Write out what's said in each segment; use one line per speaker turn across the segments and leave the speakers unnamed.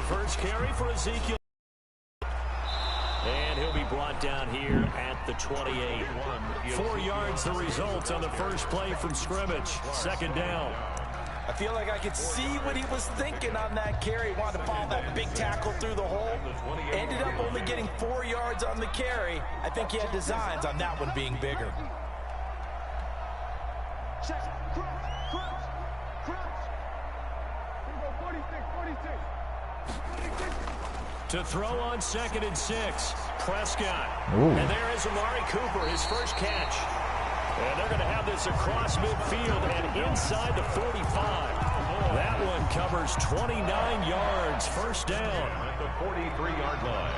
first carry for Ezekiel. And he'll be brought down here at the 28. 4 yards the result on the first play from scrimmage. Second down.
I feel like I could see what he was thinking on that carry. Wanted to follow that big tackle through the hole. Ended up only getting 4 yards on the carry. I think he had designs on that one being bigger.
Check. Crunch. Here we go, 46.
To throw on 2nd and 6. Prescott.
Ooh.
And there is Amari Cooper, his first catch. And they're going to have this across midfield and inside the 45. That one covers 29 yards. First down.
At the 43-yard line.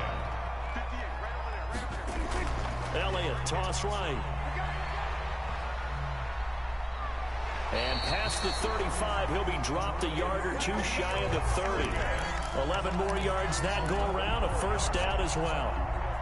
Elliott, toss right. And past the 35, he'll be dropped a yard or two shy of the 30. 11 more yards that go around, a first down as well.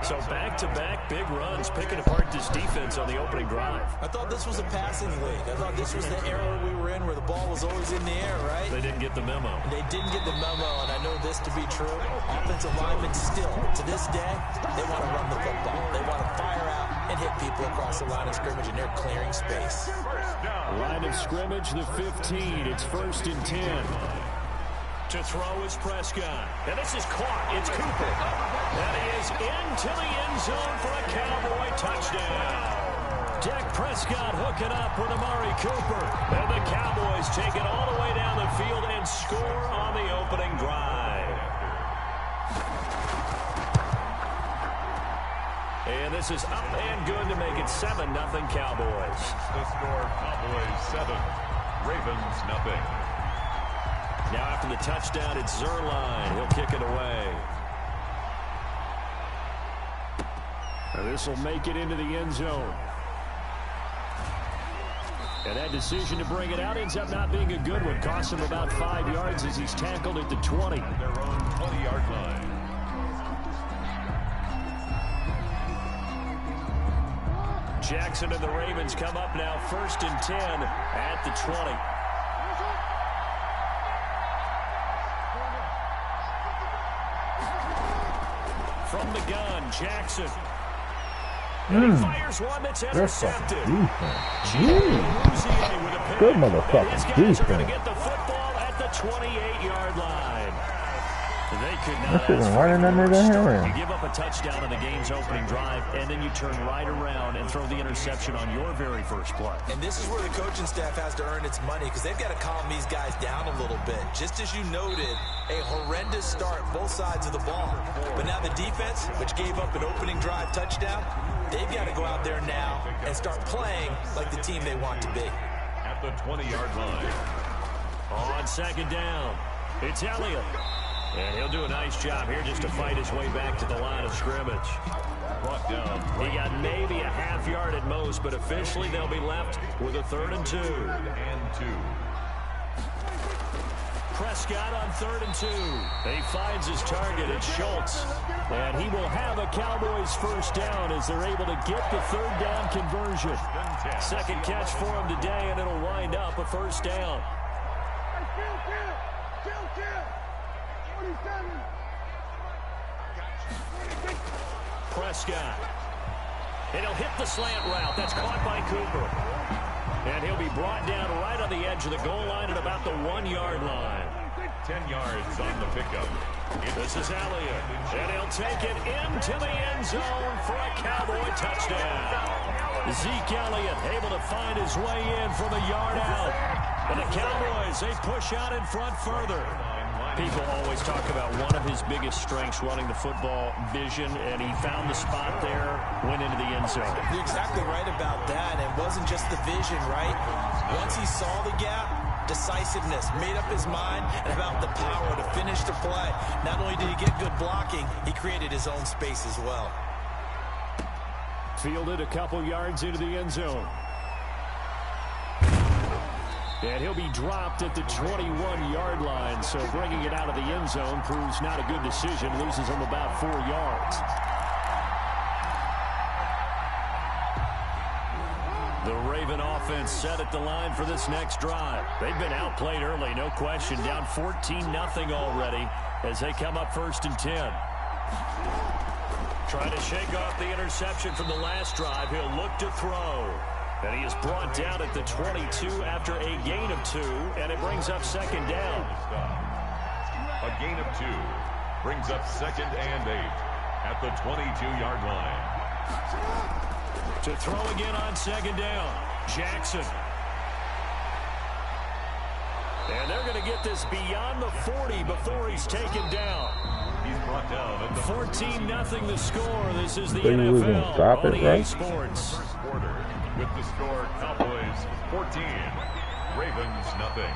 So back-to-back big runs, picking apart this defense on the opening drive.
I thought this was a passing league. I thought this was the era we were in where the ball was always in the air, right?
They didn't get the memo.
They didn't get the memo, and I know this to be true. Offensive linemen still, to this day, they want to run the football. They want to fire out and hit people across the line of scrimmage, and they're clearing space.
Line of scrimmage, the 15. It's 1st and 10. To throw is Prescott. And this is caught. It's Cooper. And he is into the end zone for a Cowboy touchdown. Dak Prescott hooking up with Amari Cooper. And the Cowboys take it all the way down the field and score on the opening drive. And this is up and good to make it 7-0 Cowboys.
The score, Cowboys 7, Ravens 0.
Now after the touchdown, it's Zerline. He'll kick it away. And this will make it into the end zone. And that decision to bring it out ends up not being a good one. Costs him about 5 yards as he's tackled at the 20.
Their own 20-yard line.
Jackson and the Ravens come up now 1st and 10 at the 20. From the gun, Jackson. And he fires one that's intercepted.
Good motherfucking
These guys are going to get the football at the 28-yard line. They could not ask for a worse start. You give up a touchdown in the game's opening drive, and then you turn right around and throw the interception on your very first play.
And this is where the coaching staff has to earn its money because they've got to calm these guys down a little bit. Just as you noted, a horrendous start both sides of the ball. But now the defense, which gave up an opening drive touchdown, they've got to go out there now and start playing like the team they want to be.
At the 20-yard line.
On 2nd down, it's Elliott. And he'll do a nice job here just to fight his way back to the line of scrimmage.
Brought down.
He got maybe a half yard at most, but officially they'll be left with a 3rd and 2.
And 2.
Prescott on 3rd and 2. He finds his target, it's Schultz. And he will have a Cowboys first down as they're able to get the 3rd down conversion. Second catch for him today, and it'll wind up a first down. Prescott. And he'll hit the slant route. That's caught by Cooper. And he'll be brought down right on the edge of the goal line at about the 1-yard line.
10 yards on the pickup.
This is Elliott. And he'll take it into the end zone for a Cowboy touchdown. Zeke Elliott able to find his way in from a yard out. And the Cowboys, they push out in front further. People always talk about one of his biggest strengths running the football, vision, and he found the spot there, went into the end zone.
You're exactly right about that. It wasn't just the vision, right? Once he saw the gap, decisiveness, made up his mind, and about the power to finish the play. Not only did he get good blocking, he created his own space as well.
Fielded a couple yards into the end zone. And he'll be dropped at the 21-yard line, so bringing it out of the end zone proves not a good decision. Loses him about 4 yards. The Raven offense offense set at the line for this next drive. They've been outplayed early, no question. Down 14-0 already as they come up 1st and 10. Trying to shake off the interception from the last drive. He'll look to throw. And he is brought down at the 22 after a gain of 2, and it brings up 2nd down.
A gain of 2 brings up 2nd and 8 at the 22-yard line.
To throw again on 2nd down, Jackson. And they're going to get this beyond the 40 before he's taken down.
He's brought down at the
14-0 the score. This is the
So you was gonna
NFL
stop
on
it,
EA
right?
Sports.
first quarter with the score Cowboys 14, Ravens nothing.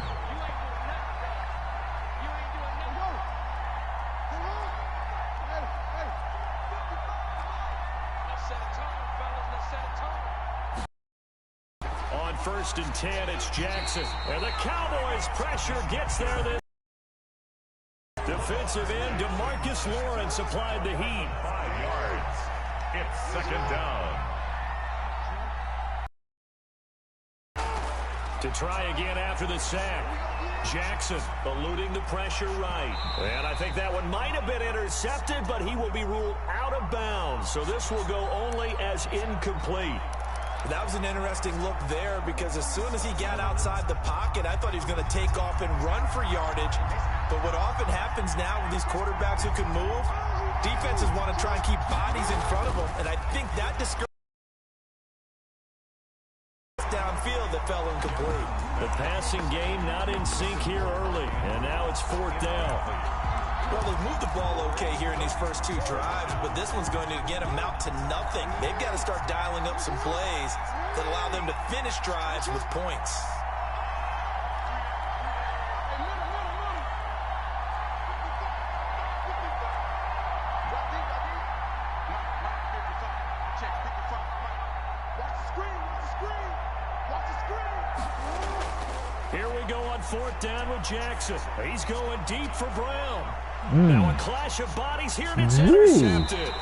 On 1st and 10, it's Jackson. And the Cowboys pressure gets there. The defensive end, DeMarcus Lawrence applied the heat.
5 yards. It's 2nd down.
To try again after the sack. Jackson eluding the pressure right. And I think that one might have been intercepted, but he will be ruled out of bounds. So this will go only as incomplete.
That was an interesting look there because as soon as he got outside the pocket, I thought he was going to take off and run for yardage. But what often happens now with these quarterbacks who can move, defenses want to try and keep bodies in front of them. And I think that discouraged downfield that fell incomplete.
The passing game not in sync here early. And now it's 4th down.
Well, they've moved the ball okay here in these first 2 drives, but this one's going to, again, amount to nothing. They've got to start dialing up some plays that allow them to finish drives with points.
Here we go on 4th down with Jackson. He's going deep for Brown. Now a clash of bodies here, and it's intercepted.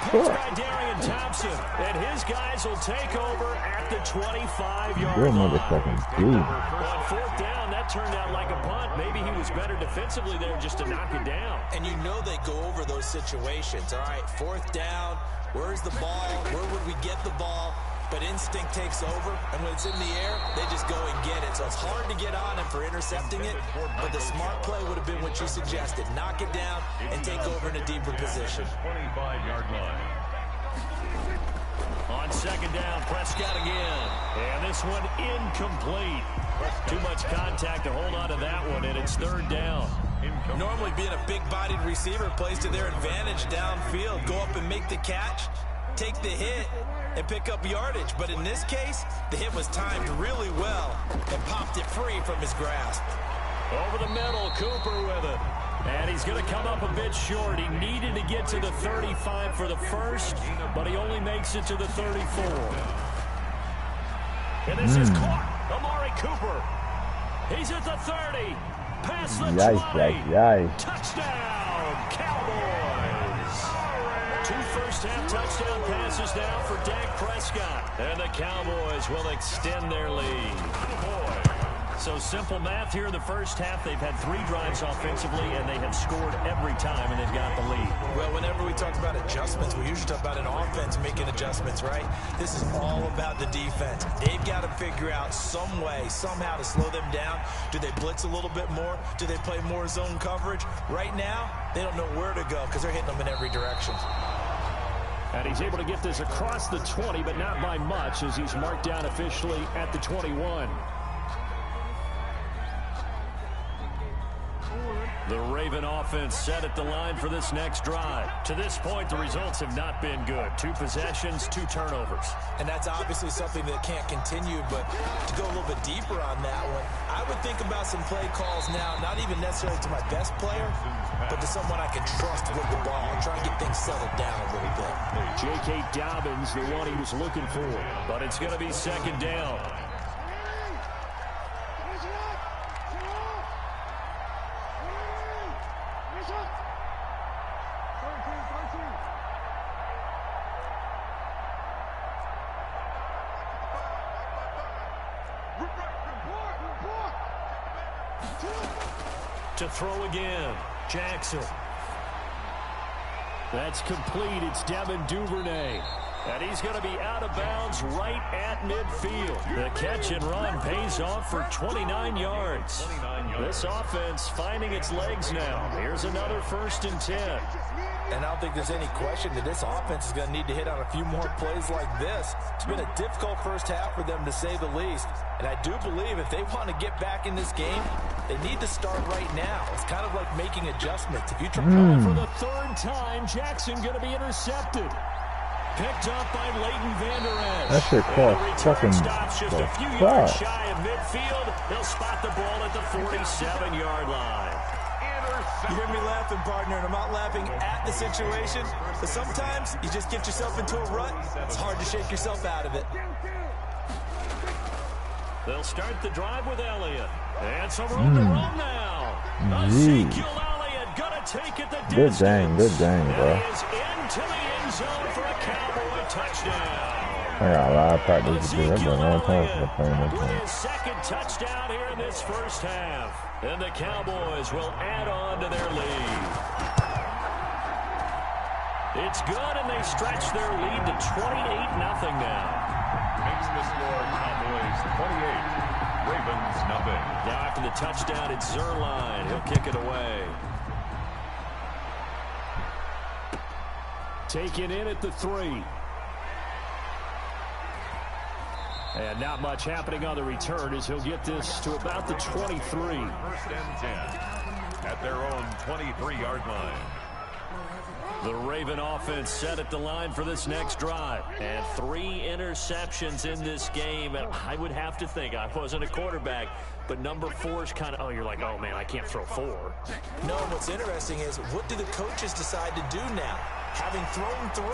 Picked by Darian Thompson, and his guys will take over at the 25-yard line. On 4th down, that turned out like a punt. Maybe he was better defensively there just to knock it down.
And you know they go over those situations. All right, 4th down, where's the ball? Where would we get the ball? But instinct takes over, and when it's in the air, they just go and get it. So it's hard to get on him for intercepting it, but the smart play would have been what you suggested. Knock it down and take over in a deeper position.
25-yard line.
On 2nd down, Prescott again. And this one incomplete. Too much contact to hold on to that one, and it's 3rd down.
Normally being a big-bodied receiver plays to their advantage downfield. Go up and make the catch, take the hit, and pick up yardage. But in this case, the hit was timed really well and popped it free from his grasp.
Over the middle, Cooper with it. And he's going to come up a bit short. He needed to get to the 35 for the first, but he only makes it to the 34. And this is caught. Amari Cooper. He's at the 30. Past the 20. Touchdown, Cowboys. 2 first-half touchdown passes now for Dak Prescott. And the Cowboys will extend their lead. So simple math here in the first half. They've had 3 drives offensively, and they have scored every time, and they've got the lead.
Well, whenever we talk about adjustments, we usually talk about an offense making adjustments, right? This is all about the defense. They've got to figure out some way, somehow to slow them down. Do they blitz a little bit more? Do they play more zone coverage? Right now, they don't know where to go because they're hitting them in every direction.
And he's able to get this across the 20, but not by much, as he's marked down officially at the 21. The Raven offense set at the line for this next drive. To this point, the results have not been good. 2 possessions, 2 turnovers.
And that's obviously something that can't continue, but to go a little bit deeper on that one, I would think about some play calls now, not even necessarily to my best player, but to someone I can trust with the ball and try and get things settled down a little bit.
J.K. Dobbins, the one he was looking for, but it's going to be 2nd down. To throw again, Jackson. That's complete. It's Devin Duvernay. And he's going to be out of bounds right at midfield. The catch and run pays off for 29 yards. This offense finding its legs now. Here's another 1st and 10.
And I don't think there's any question that this offense is going to need to hit on a few more plays like this. It's been a difficult first half for them, to say the least. And I do believe if they want to get back in this game, they need to start right now. It's kind of like making adjustments. If you try
for the 3rd time, Jackson going to be intercepted. Picked up by Leighton Vander Esch.
That shit cost fucking
stops just a few yards shy of midfield. He'll spot the ball at the 47-yard line.
You hear me laughing, partner, and I'm not laughing at the situation, but sometimes you just get yourself into a rut. It's hard to shake yourself out of it.
They'll start the drive with Elliott. And some room to run now. Ezekiel Elliott gonna take it the distance.
Good game, bro.
He is into the end zone for a Cowboy touchdown.
I got a lot of practice to do. I've been a long time for playing this
with
game.
his 2nd touchdown here in this first half. And the Cowboys will add on to their lead. It's good, and they stretch their lead to 28-0 now.
Makes the score Cowboys 28, Ravens nothing.
Now after the touchdown, it's Zerline. He'll kick it away. Taken in at the 3. And not much happening on the return as he'll get this to about the 23.
1st and 10 at their own 23-yard line.
The Raven offense set at the line for this next drive. And 3 interceptions in this game. And I would have to think, I wasn't a quarterback, but number 4 is kind of, oh, you're like, oh, man, I can't throw 4.
No, what's interesting is, what do the coaches decide to do now? Having thrown 3,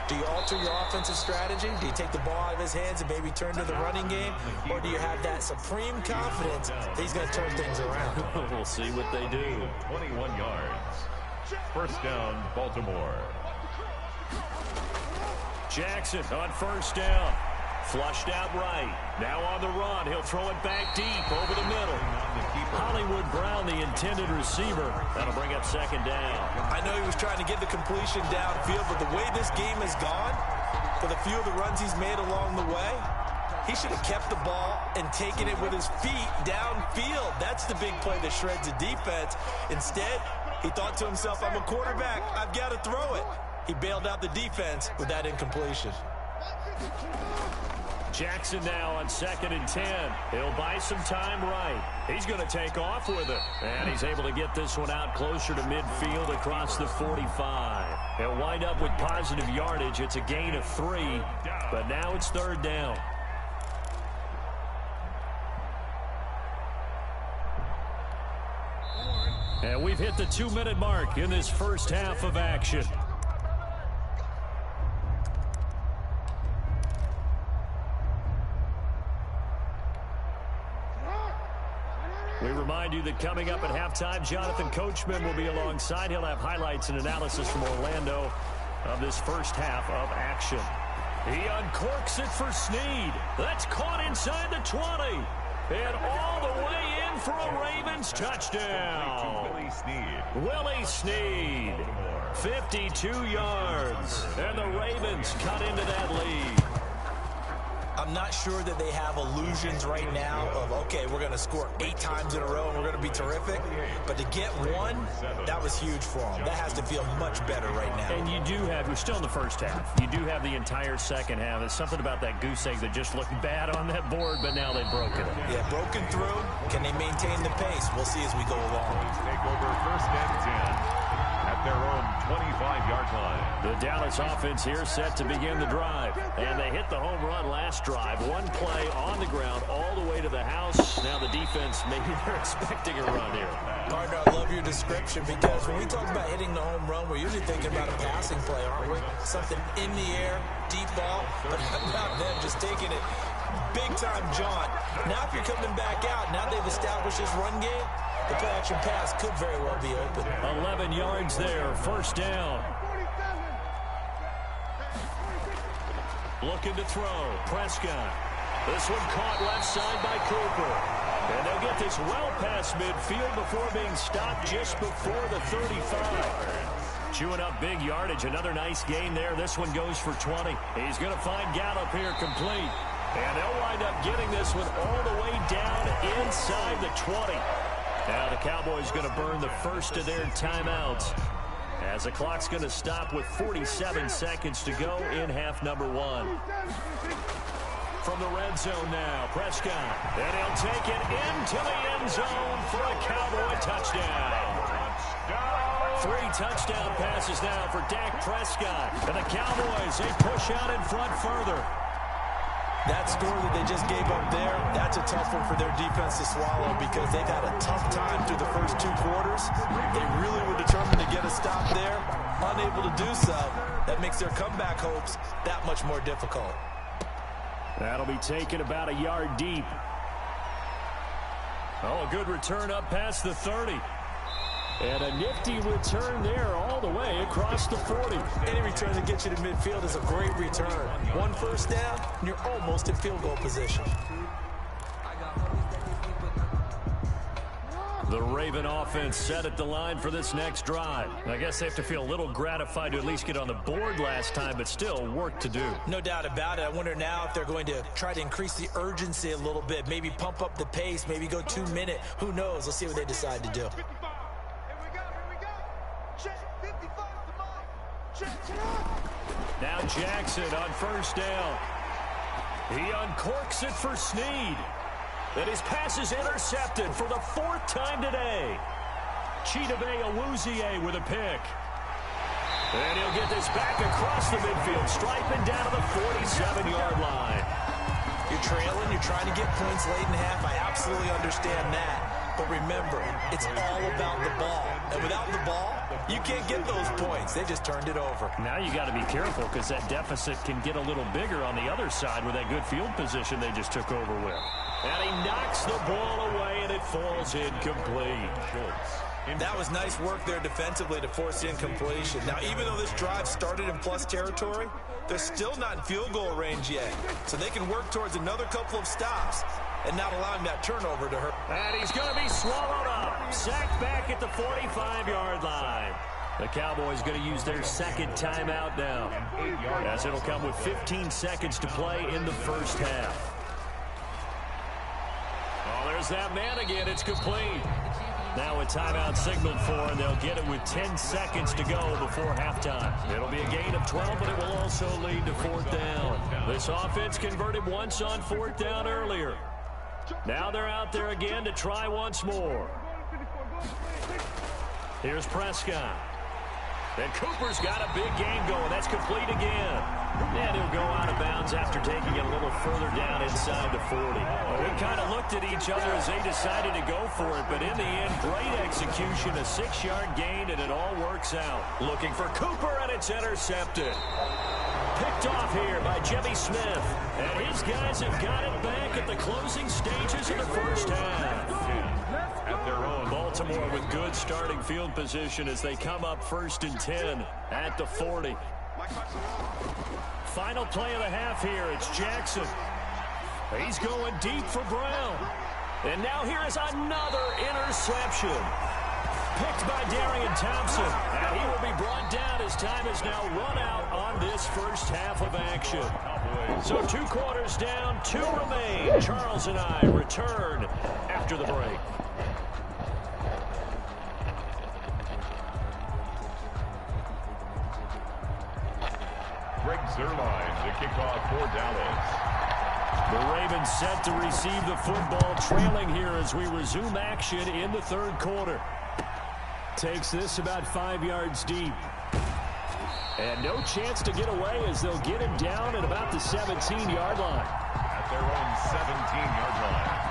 do you alter your offensive strategy? Do you take the ball out of his hands and maybe turn to the running game? Or do you have that supreme confidence that he's going to turn things around?
We'll see what they do.
21 yards. 1st down, Baltimore.
Jackson on 1st down. Flushed out right. Now on the run. He'll throw it back deep over the middle. Hollywood Brown, the intended receiver. That'll bring up 2nd down.
I know he was trying to get the completion downfield, but the way this game has gone, for the few of the runs he's made along the way, he should have kept the ball and taken it with his feet downfield. That's the big play that shreds the defense. Instead, he thought to himself, I'm a quarterback. I've got to throw it. He bailed out the defense with that incompletion.
Jackson now on 2nd and 10. He'll buy some time right. He's going to take off with it. And he's able to get this one out closer to midfield across the 45. He'll wind up with positive yardage. It's a gain of 3, but now it's 3rd down. And we've hit the 2-minute mark in this first half of action. We remind you that coming up at halftime, Jonathan Coachman will be alongside. He'll have highlights and analysis from Orlando of this first half of action. He uncorks it for Snead. That's caught inside the 20. And all the way in for a Ravens touchdown. Willie Snead, 52 yards. And the Ravens cut into that lead.
I'm not sure that they have illusions right now of, okay, we're going to score 8 times in a row and we're going to be terrific. But to get 1, that was huge for them. That has to feel much better right now.
And you do have, we're still in the first half. You do have the entire second half. There's something about that goose egg that just looked bad on that board, but now they've broken it.
Yeah, broken through. Can they maintain the pace? We'll see as we go along.
Take over 1st and 10 at their own 25-yard line.
The Dallas offense here set to begin the drive. And they hit the home run last drive. 1 play on the ground all the way to the house. Now the defense, maybe they're expecting a run here.
Partner, I love your description because when we talk about hitting the home run, we're usually thinking about a passing play, aren't we? Something in the air, deep ball. But how about them just taking it big-time jaunt? Now if you're coming back out, now they've established this run game, the play-action pass could very well be open.
11 yards there, 1st down. Looking to throw. Prescott. This one caught left side by Cooper. And they'll he'll get this well past midfield before being stopped just before the 35. Chewing up big yardage. Another nice gain there. This one goes for 20. He's going to find Gallup here complete. And they'll wind up getting this one all the way down inside the 20. Now the Cowboys going to burn the first of their timeouts, as the clock's going to stop with 47 seconds to go in half number one. From the red zone now, Prescott. And he'll take it into the end zone for a Cowboy touchdown. 3 touchdown passes now for Dak Prescott. And the Cowboys, they push out in front further.
That score that they just gave up there, that's a tough one for their defense to swallow, because they've had a tough time through the first 2 quarters. They really were determined to get a stop there. Unable to do so. That makes their comeback hopes that much more difficult.
That'll be taken about a yard deep. Oh, a good return up past the 30. And a nifty return there all the way across the 40.
Any return that gets you to midfield is a great return. 1 first down, and you're almost in field goal position.
The Raven offense set at the line for this next drive. I guess they have to feel a little gratified to at least get on the board last time, but still work to do.
No doubt about it. I wonder now if they're going to try to increase the urgency a little bit, maybe pump up the pace, maybe go 2-minute. Who knows? Let's see what they decide to do.
Now Jackson on first down. He uncorks it for Snead. And his pass is intercepted for the 4th time today. Chidobe Awuzie with a pick. And he'll get this back across the midfield, striping down to the 47-yard line.
You're trailing, you're trying to get points late in half. I absolutely understand that. But remember, it's all about the ball. And without the ball, you can't get those points. They just turned it over.
Now you got to be careful, because that deficit can get a little bigger on the other side with that good field position they just took over with. And he knocks the ball away, and it falls incomplete.
That was nice work there defensively to force incompletion. Now, even though this drive started in plus territory, they're still not in field goal range yet. So they can work towards another couple of stops and not allowing that turnover to hurt.
And he's going to be swallowed up. Sacked back at the 45-yard line. The Cowboys going to use their second timeout now, as it'll come with 15 seconds to play in the first half. Oh, there's that man again. It's complete. Now a timeout signaled for, and they'll get it with 10 seconds to go before halftime. It'll be a gain of 12, but it will also lead to 4th down. This offense converted once on 4th down earlier. Now they're out there again to try once more. Here's Prescott. And Cooper's got a big game going. That's complete again. And he'll go out of bounds after taking it a little further down inside the 40. Well, we kind of looked at each other as they decided to go for it, but in the end, great execution, a 6-yard gain, and it all works out. Looking for Cooper, and it's intercepted. Picked off here by Jimmy Smith. And his guys have got it back at the closing stages of the first half.
At their own.
Baltimore with good starting field position as they come up 1st and 10 at the 40. Final play of the half here. It's Jackson. He's going deep for Brown. And now here is another interception. Picked by Darian Thompson. And he will be brought down as time has now run out on this first half of action. So 2 quarters down, 2 remain. Charles and I return after the break.
Greg Zuerlein to kick off for Dallas.
The Ravens set to receive the football, trailing here as we resume action in the 3rd quarter. Takes this about 5 yards deep. And no chance to get away as they'll get him down at about the 17-yard line.
At their own 17-yard line.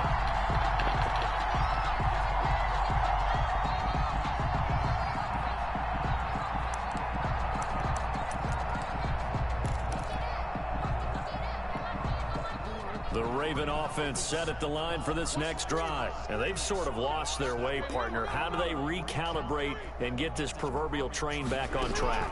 The Raven offense set at the line for this next drive. And they've sort of lost their way, partner. How do they recalibrate and get this proverbial train back on track?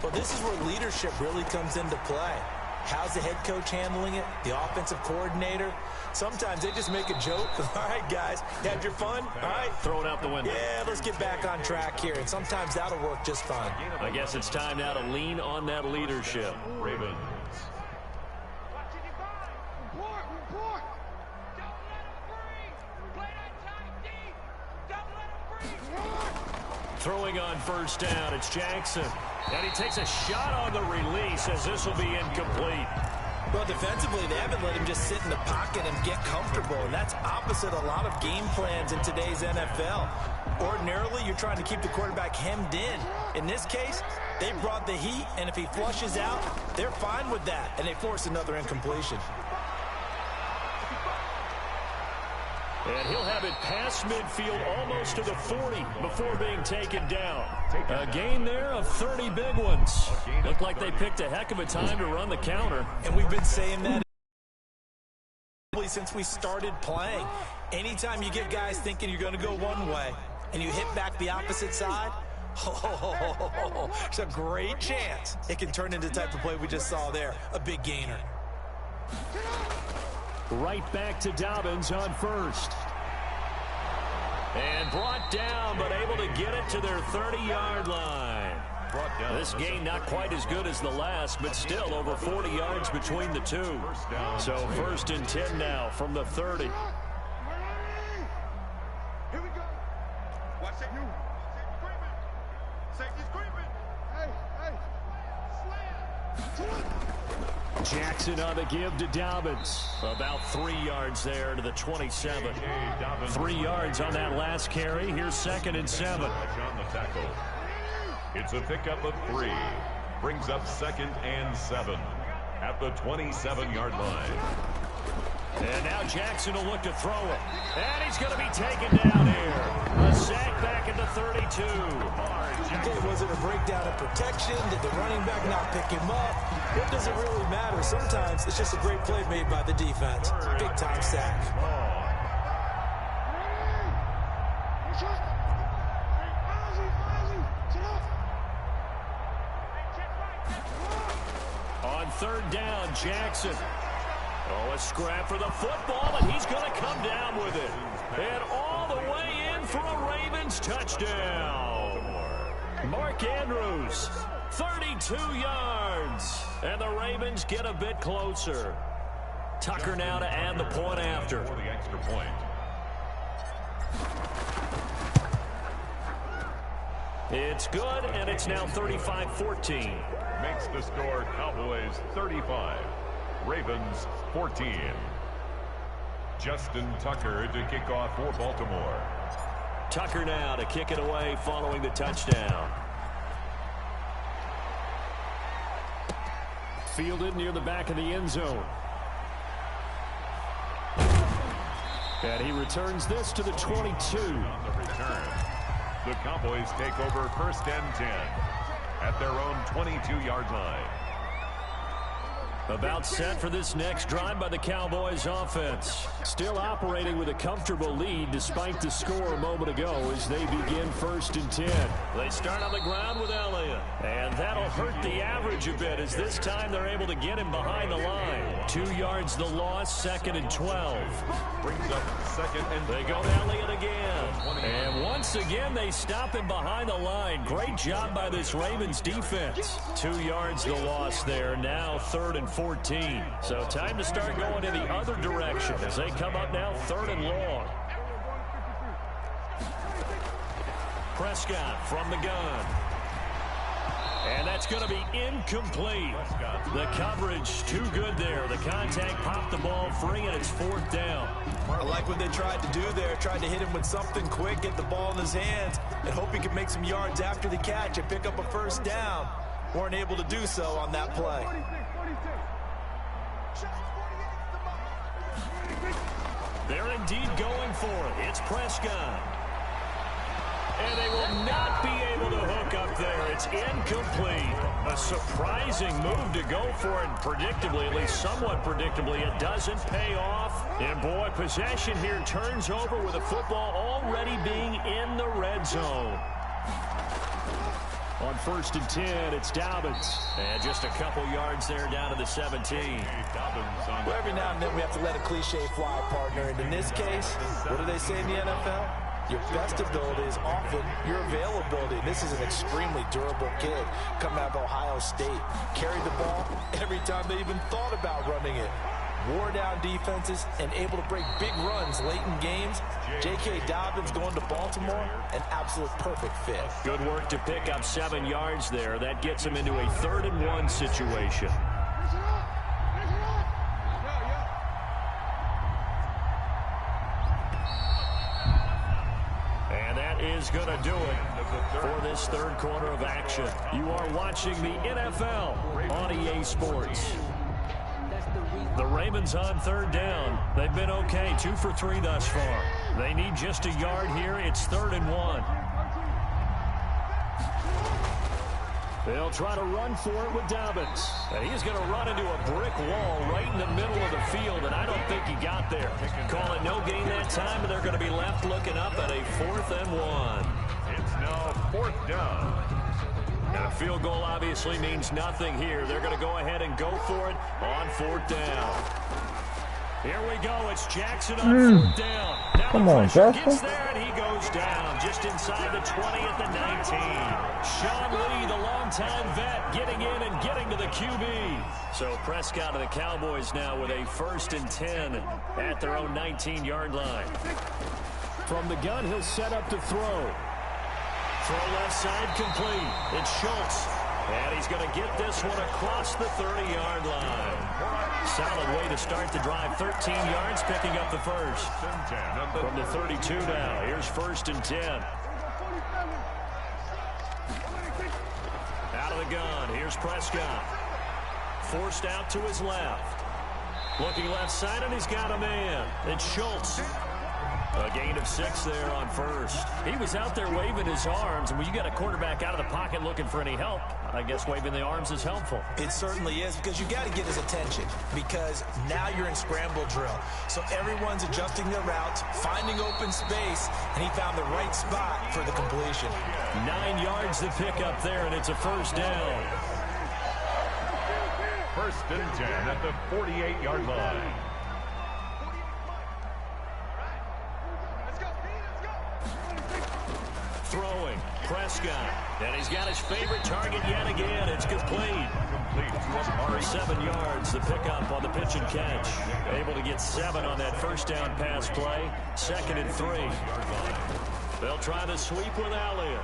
Well, this is where leadership really comes into play. How's the head coach handling it? The offensive coordinator? Sometimes they just make a joke. All right, guys, had your fun? All right.
Throw it out the window.
Yeah, let's get back on track here, and sometimes that'll work just fine.
I guess it's time now to lean on that leadership.
Ravens.
Throwing on first down, it's Jackson. And he takes a shot on the release as this will be incomplete.
Well, defensively, they haven't let him just sit in the pocket and get comfortable, and that's opposite a lot of game plans in today's NFL. Ordinarily, you're trying to keep the quarterback hemmed in. In this case, they brought the heat, and if he flushes out, they're fine with that, and they force another incompletion.
And he'll have it past midfield almost to the 40 before being taken down. A gain there of 30 big ones. Looked like they picked a heck of a time to run the counter.
And we've been saying that since we started playing. Anytime you get guys thinking you're going to go one way and you hit back the opposite side, it's a great chance it can turn into the type of play we just saw there, a big gainer.
Right back to Dobbins on first. And brought down, but able to get it to their 30-yard line. This gain not quite as good as the last, but still over 40 yards between the two. So first and 10 now from the 30.
Here we go. Watch it. Safety screaming. Hey. Slam.
Jackson on the give to Dobbins. About 3 yards there to the 27. 3 yards on that last carry. Here's second and 7.
On the tackle. It's a pickup of 3. Brings up second and 7 at the 27-yard line.
And now Jackson will look to throw it. And he's going to be taken down here. A sack back at the 32.
Okay, was it a breakdown of protection? Did the running back not pick him up? What does it really matter? Sometimes it's just a great play made by the defense. Big-time sack.
On third down, Jackson. Oh, a scrap for the football, and he's going to come down with it. And all the way in for a Ravens touchdown. Mark Andrews, 32 yards. And the Ravens get a bit closer. Tucker now to add the point after.
For the extra point.
It's good, and it's now 35-14.
Makes the score Cowboys 35. Ravens 14. Justin Tucker to kick off for Baltimore.
Tucker now to kick it away following the touchdown. Fielded near the back of the end zone. And he returns this to the 22.
On the return, the Cowboys take over first and 10 at their own 22-yard line.
About set for this next drive by the Cowboys offense. Still operating with a comfortable lead despite the score a moment ago as they begin first and 10. They start on the ground with Elliott. And that'll hurt the average a bit as this time they're able to get him behind the line. 2 yards the loss, second and 12.
Brings up second and
They go to Elliott again. And once again they stop him behind the line. Great job by this Ravens defense. 2 yards the loss there. Now third and 14. So time to start going in the other direction as they come up now third and long. Prescott from the gun. And that's going to be incomplete. The coverage too good there. The contact popped the ball free, and it's fourth down.
I like what they tried to do there. Tried to hit him with something quick, get the ball in his hands, and hope he could make some yards after the catch and pick up a first down. Weren't able to do so on that play.
They're indeed going for it. It's Prescott. And they will not be able to hook up there. It's incomplete. A surprising move to go for it. Predictably, at least somewhat predictably, it doesn't pay off. And boy, possession here turns over with the football already being in the red zone. On 1st and 10, it's Dobbins. And just a couple yards there down to the 17.
Well, every now and then we have to let a cliche fly, partner. And in this case, what do they say in the NFL? Your best ability is often your availability. This is an extremely durable kid coming out of Ohio State. Carried the ball every time they even thought about running it. Wore down defenses and able to break big runs late in games. J.K. Dobbins going to Baltimore, an absolute perfect fit.
Good work to pick up 7 yards there. That gets him into a 3rd and 1 situation. Is going to do it for this 3rd quarter of action. You are watching the NFL on EA Sports. The Ravens on 3rd down. They've been okay, 2 for 3 thus far. They need just a yard here. It's 3rd and 1. They'll try to run for it with Dobbins. And he's going to run into a brick wall right in the middle of the field, and I don't think he got there. Call it no gain that time, and they're going to be left looking up at a 4th and 1.
It's now 4th down.
And a field goal obviously means nothing here. They're going to go ahead and go for it on 4th down. Here we go. It's Jackson on 4th down. Now
Come on, Jackson.
Gets there, and he goes down just inside the 20 at the 19. Sean Lee, the longtime vet, getting in and getting to the QB. So Prescott and the Cowboys now with a 1st and 10 at their own 19-yard line. From the gun, he'll set up to throw. Throw left side complete. It's Schultz. And he's going to get this one across the 30-yard line. Solid way to start the drive. 13 yards, picking up the first. From the 32 now. Here's 1st and 10. Out of the gun. Here's Prescott. Forced out to his left. Looking left side, and he's got a man. It's Schultz. A gain of 6 there on 1st. He was out there waving his arms, and when you got a quarterback out of the pocket looking for any help, I guess waving the arms is helpful.
It certainly is, because you got to get his attention, because now you're in scramble drill. So everyone's adjusting their routes, finding open space, and he found the right spot for the completion.
9 yards to pick up there, and it's a 1st down.
1st and 10 at the 48-yard line.
Throwing, Prescott, and he's got his favorite target yet again. It's complete. For 7 yards, the pickup on the pitch and catch. Able to get 7 on that 1st down pass play. 2nd and 3. They'll try the sweep with Elliott.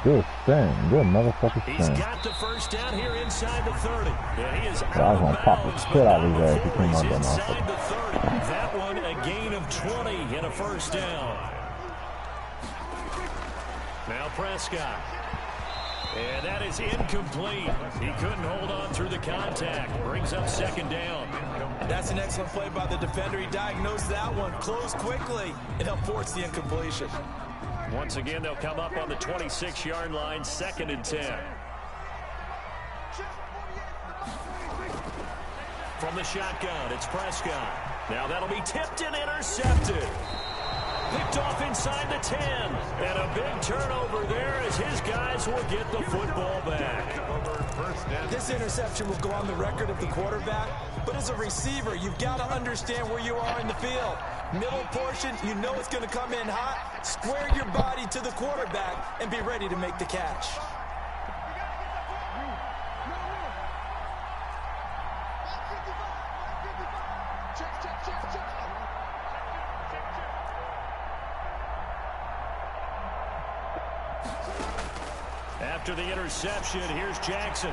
Good thing. Good motherfucking thing.
He's got the 1st down here inside the 30. And he is
I was going to pop the shit out of his ass if he came on that
inside the 30. That one a gain of 20 and a 1st down. Now Prescott. And that is incomplete. He couldn't hold on through the contact. Brings up 2nd down.
That's an excellent play by the defender. He diagnosed that one, closed quickly, and he'll force the incompletion.
Once again, they'll come up on the 26-yard line, 2nd and 10. From the shotgun, it's Prescott. Now that'll be tipped and intercepted. Picked off inside the 10. And a big turnover there as his guys will get the football back.
This interception will go on the record of the quarterback, but as a receiver, you've got to understand where you are in the field. Middle portion, you know it's going to come in hot. Square your body to the quarterback and be ready to make the catch.
After the interception, here's Jackson.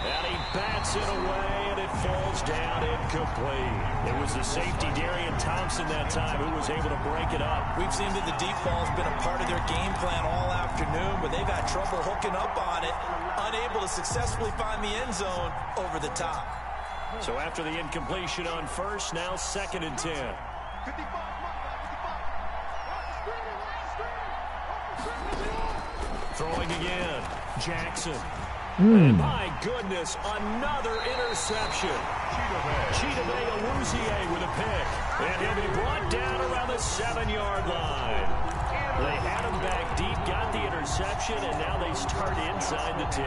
And he bats it away, and it falls down incomplete. It was the safety, Darian Thompson, that time, who was able to break it up.
We've seen that the deep ball has been a part of their game plan all afternoon, but they've had trouble hooking up on it, unable to successfully find the end zone over the top.
So after the incompletion on 1st, now 2nd and 10. Throwing again, Jackson. And my goodness, another interception. Chidobe Awuzie with a pick. And he'll be brought down around the 7-yard line. They had him back deep, got the interception, and now they start inside the 10.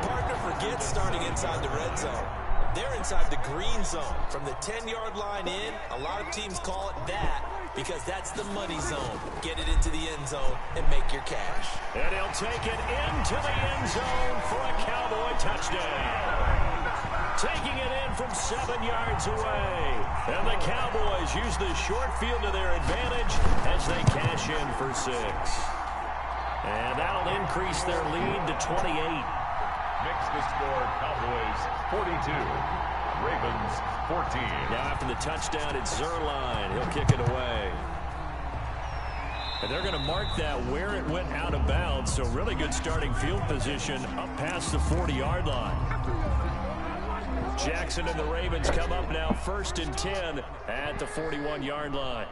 Partner forgets starting inside the red zone. They're inside the green zone. From the 10-yard line in, a lot of teams call it that because that's the money zone. Get it into the end zone and make your cash.
And he'll take it into the end zone for a Cowboy touchdown. Taking it in from 7 yards away. And the Cowboys use the short field to their advantage as they cash in for 6. And that'll increase their lead to 28.
Makes the score Cowboys 42, Ravens 14.
Now after the touchdown, it's Zuerlein. He'll kick it away. And they're going to mark that where it went out of bounds. So really good starting field position up past the 40-yard line. Jackson and the Ravens come up now 1st and 10 at the 41-yard line.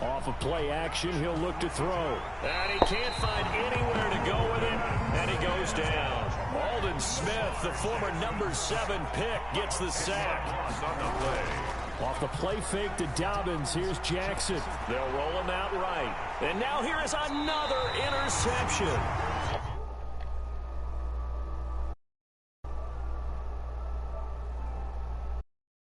Off of play action, he'll look to throw. And he can't find anywhere to go with it, and he goes down. Aldon Smith, the former number 7 pick, gets the sack.
On the play.
Off the play fake to Dobbins, here's Jackson. They'll roll him out right. And now here is another interception.